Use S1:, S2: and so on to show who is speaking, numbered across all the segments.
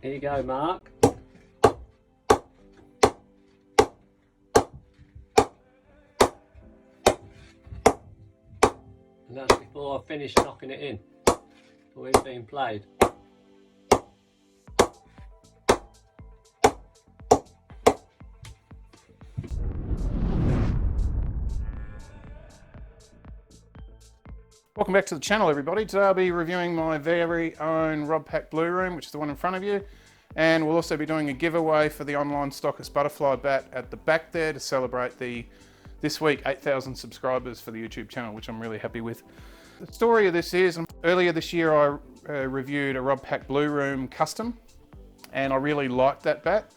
S1: Here you go, Mark. And that's before I finish knocking it in. Before it's being played.
S2: Welcome back to the channel, everybody. Today I'll be reviewing my very own Rob Pack Blueroom, which is the one in front of you. And we'll also be doing a giveaway for the Online Stockist Butterfly Bat at the back there to celebrate this week 8,000 subscribers for the YouTube channel, which I'm really happy with. The story of this is, earlier this year I reviewed a Rob Pack Blueroom Custom, and I really liked that bat.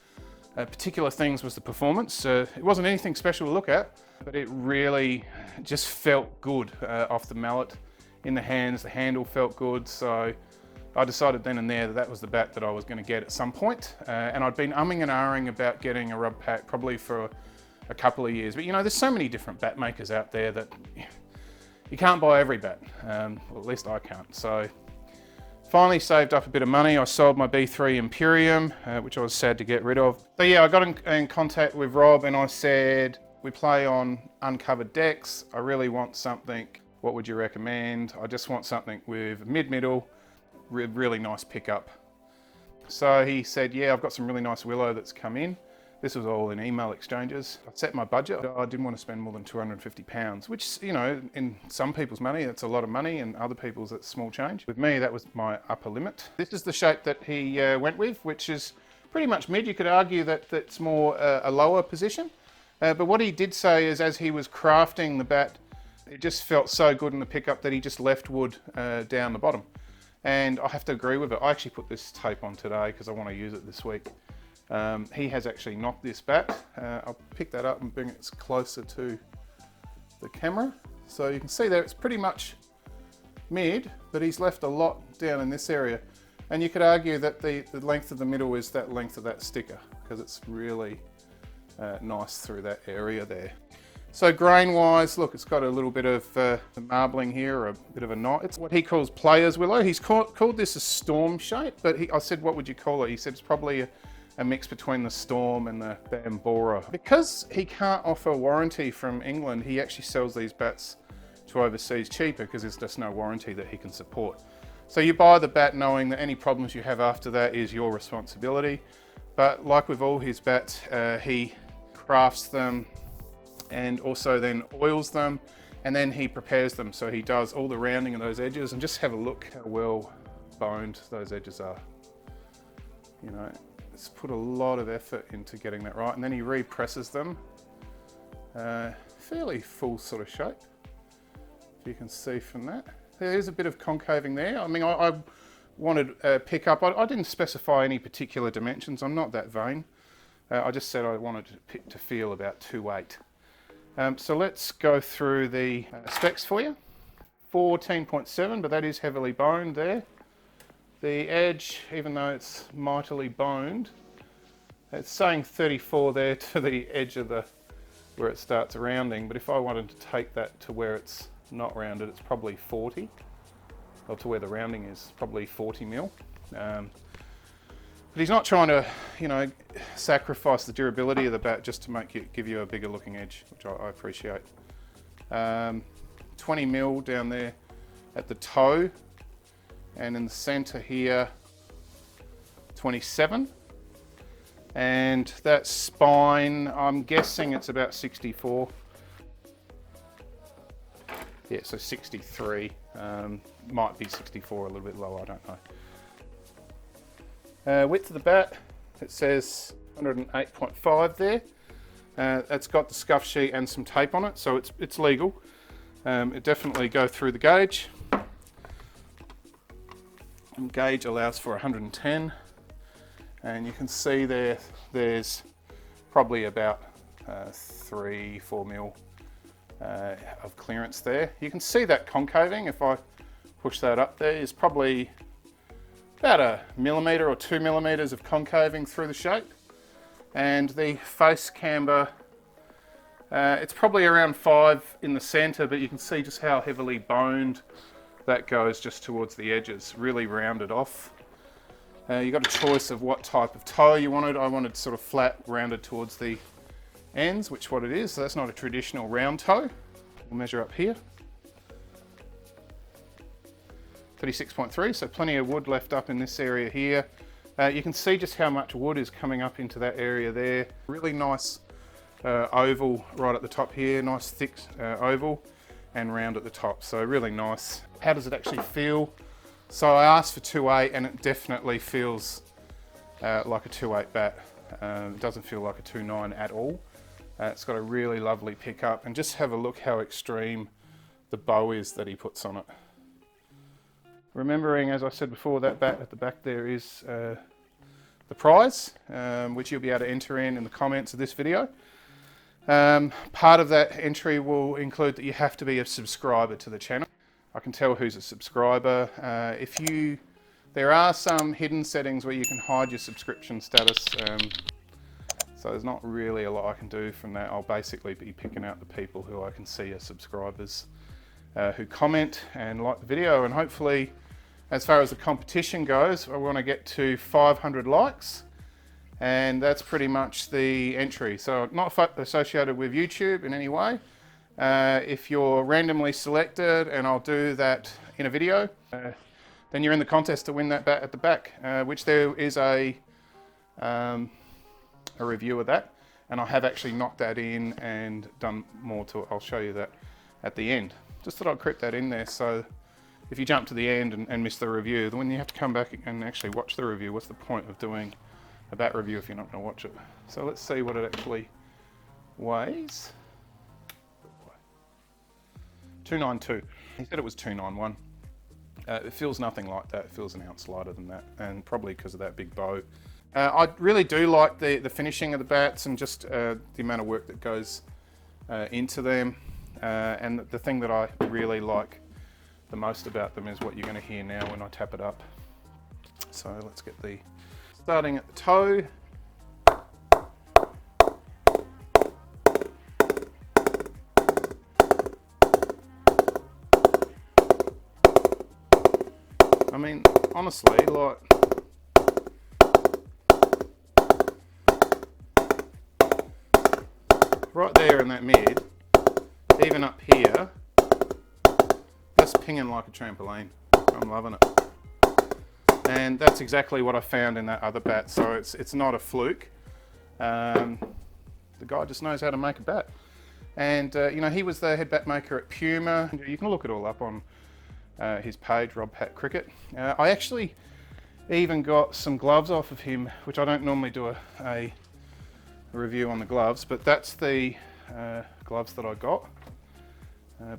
S2: Particular things was the performance. It wasn't anything special to look at, but it really just felt good off the mallet. In the hands, the handle felt good, so I decided then and there that that was the bat that I was going to get at some point. And I'd been umming and ahhing about getting a Rob Pack probably for a couple of years, but you know, there's so many different bat makers out there that you can't buy every bat, well, at least I can't. So finally saved up a bit of money. I sold my B3 Imperium, which I was sad to get rid of. So yeah, I got in contact with Rob and I said, we play on uncovered decks. I really want something. What would you recommend? I just want something with mid-middle, really nice pickup. So he said, yeah, I've got some really nice willow that's come in. This was all in email exchanges. I set my budget. I didn't want to spend more than £250, which, you know, in some people's money, that's a lot of money, and other people's, that's small change. With me, that was my upper limit. This is the shape that he went with, which is pretty much mid. You could argue that that's more a lower position. But what he did say is, as he was crafting the bat, it just felt so good in the pickup that he just left wood down the bottom. And I have to agree with it. I actually put this tape on today because I want to use it this week. He has actually knocked this bat. I'll pick that up and bring it closer to the camera. So you can see there it's pretty much mid, but he's left a lot down in this area. And you could argue that the length of the middle is that length of that sticker, because it's really nice through that area there. So grain wise, look, it's got a little bit of marbling here, or a bit of a knot. It's what he calls player's willow. He's called this a storm shape, but I said, what would you call it? He said it's probably a mix between the Storm and the Bambora. Because he can't offer warranty from England, he actually sells these bats to overseas cheaper because there's just no warranty that he can support. So you buy the bat knowing that any problems you have after that is your responsibility. But like with all his bats, he crafts them and also then oils them, and then he prepares them. So he does all the rounding of those edges, and just have a look how well boned those edges are. You know, it's put a lot of effort into getting that right, and then he represses them. Fairly full sort of shape, if you can see from that. There's a bit of concaving there. I mean, I wanted a pickup. I didn't specify any particular dimensions. I'm not that vain. I just said I wanted it to feel about 2.8. So let's go through the specs for you. 14.7, but that is heavily boned there. The edge, even though it's mightily boned, it's saying 34 there to the edge of where it starts rounding, but if I wanted to take that to where it's not rounded, it's probably 40, or to where the rounding is, probably 40 mil. But he's not trying to, you know, sacrifice the durability of the bat just to give you a bigger looking edge, which I appreciate. 20 mil down there at the toe, and in the center here, 27. And that spine, I'm guessing it's about 64. Yeah, so 63, might be 64, a little bit lower, I don't know. Width of the bat, it says 108.5 there. It's got the scuff sheet and some tape on it, so it's legal. It definitely go through the gauge. And gauge allows for 110, and you can see there's probably about 3-4 mil of clearance there. You can see that concaving. If I push that up, there is probably about 1 millimetre or 2 millimetres of concaving through the shape. And the face camber, it's probably around 5 in the centre, but you can see just how heavily boned that goes just towards the edges, really rounded off. You got a choice of what type of toe you wanted. I wanted sort of flat, rounded towards the ends, which what it is. So that's not a traditional round toe. We'll measure up here. 36.3, so plenty of wood left up in this area here. You can see just how much wood is coming up into that area there. Really nice oval right at the top here, nice thick oval and round at the top, so really nice. How does it actually feel? So I asked for 2.8 and it definitely feels like a 2.8 bat. It doesn't feel like a 2.9 at all. It's got a really lovely pickup, and just have a look how extreme the bow is that he puts on it. Remembering, as I said before, that bat at the back there is the prize, which you'll be able to enter in the comments of this video. Part of that entry will include that you have to be a subscriber to the channel. I can tell who's a subscriber. There are some hidden settings where you can hide your subscription status, so there's not really a lot I can do from that. I'll basically be picking out the people who I can see are subscribers, who comment and like the video, and hopefully, as far as the competition goes, I want to get to 500 likes, and that's pretty much the entry. So not associated with YouTube in any way. If you're randomly selected, and I'll do that in a video, then you're in the contest to win that bat at the back, which there is a review of that, and I have actually knocked that in and done more to it. I'll show you that at the end. Just thought I'd creep that in there, so if you jump to the end and miss the review, then when you have to come back and actually watch the review, what's the point of doing a bat review if you're not going to watch it? So let's see what it actually weighs. 292. He said it was 291. It feels nothing like that. It feels an ounce lighter than that, and probably because of that big bow. I really do like the finishing of the bats, and just the amount of work that goes into them. And the thing that I really like the most about them is what you're going to hear now when I tap it up. So let's get starting at the toe. I mean, honestly, like, right there in that mid, even up here, that's pinging like a trampoline. I'm loving it. And that's exactly what I found in that other bat, so it's not a fluke. The guy just knows how to make a bat. And you know, he was the head bat maker at Puma. You can look it all up on his page, Rob Pat Cricket. I actually even got some gloves off of him, which I don't normally do a review on the gloves, but that's the gloves that I got.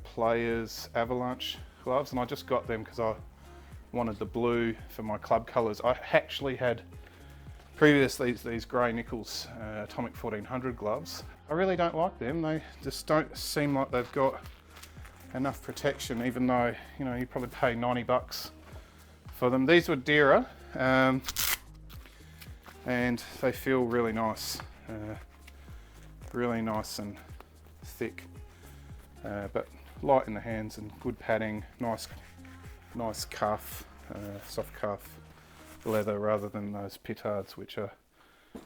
S2: Players Avalanche gloves, and I just got them because I wanted the blue for my club colours. I actually had previously these grey Nichols Atomic 1400 gloves. I really don't like them. They just don't seem like they've got enough protection, even though, you know, you probably pay 90 bucks for them. These were dearer, and they feel really nice. Really nice and thick, but light in the hands and good padding. Nice cuff, soft cuff leather rather than those petards, which are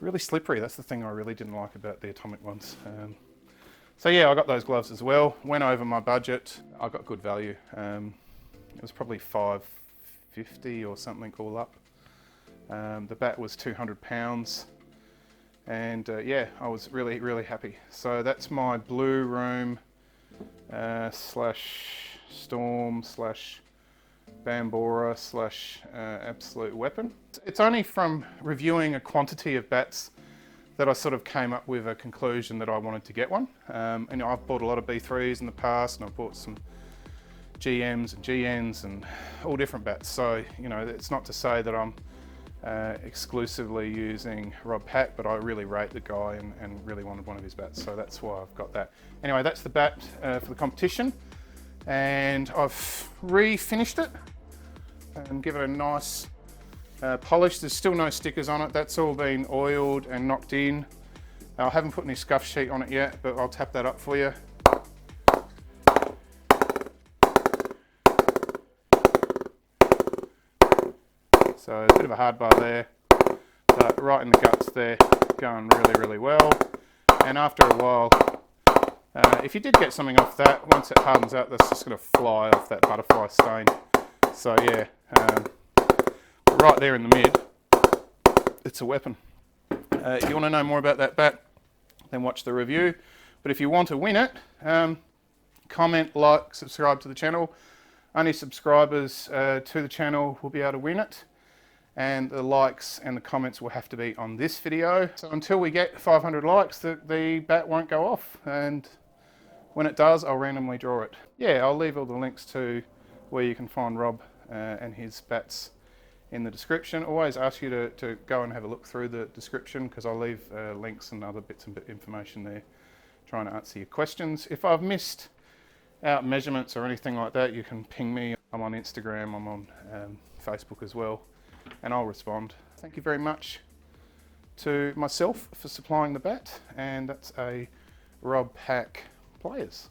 S2: really slippery. That's the thing I really didn't like about the Atomic ones. So yeah, I got those gloves as well. Went over my budget. I got good value. It was probably $550 or something all up. The bat was 200 pounds. And yeah, I was really, really happy. So that's my Blueroom slash Storm slash Bambora slash Absolute Weapon. It's only from reviewing a quantity of bats that I sort of came up with a conclusion that I wanted to get one. And you know, I've bought a lot of B3s in the past, and I've bought some GMs and GNs and all different bats. So, you know, it's not to say that I'm exclusively using Rob Pat, but I really rate the guy and really wanted one of his bats, so that's why I've got that. Anyway, that's the bat for the competition, and I've refinished it and give it a nice polish. There's still no stickers on it. That's all been oiled and knocked in. I haven't put any scuff sheet on it yet, but I'll tap that up for you. So So a bit of a hard bar there, but right in the guts there, going really, really well. And after a while, if you did get something off that, once it hardens out, that's just going to fly off that butterfly stain. So yeah, right there in the mid, it's a weapon. If you want to know more about that bat, then watch the review. But if you want to win it, comment, like, subscribe to the channel. Only subscribers to the channel will be able to win it. And the likes and the comments will have to be on this video. So until we get 500 likes, the bat won't go off. And when it does, I'll randomly draw it. Yeah, I'll leave all the links to where you can find Rob and his bats in the description. Always ask you to go and have a look through the description, because I'll leave links and other bits and information there trying to answer your questions. If I've missed out measurements or anything like that, you can ping me. I'm on Instagram, I'm on Facebook as well, and I'll respond. Thank you very much to myself for supplying the bat, and that's a Rob Pack Players.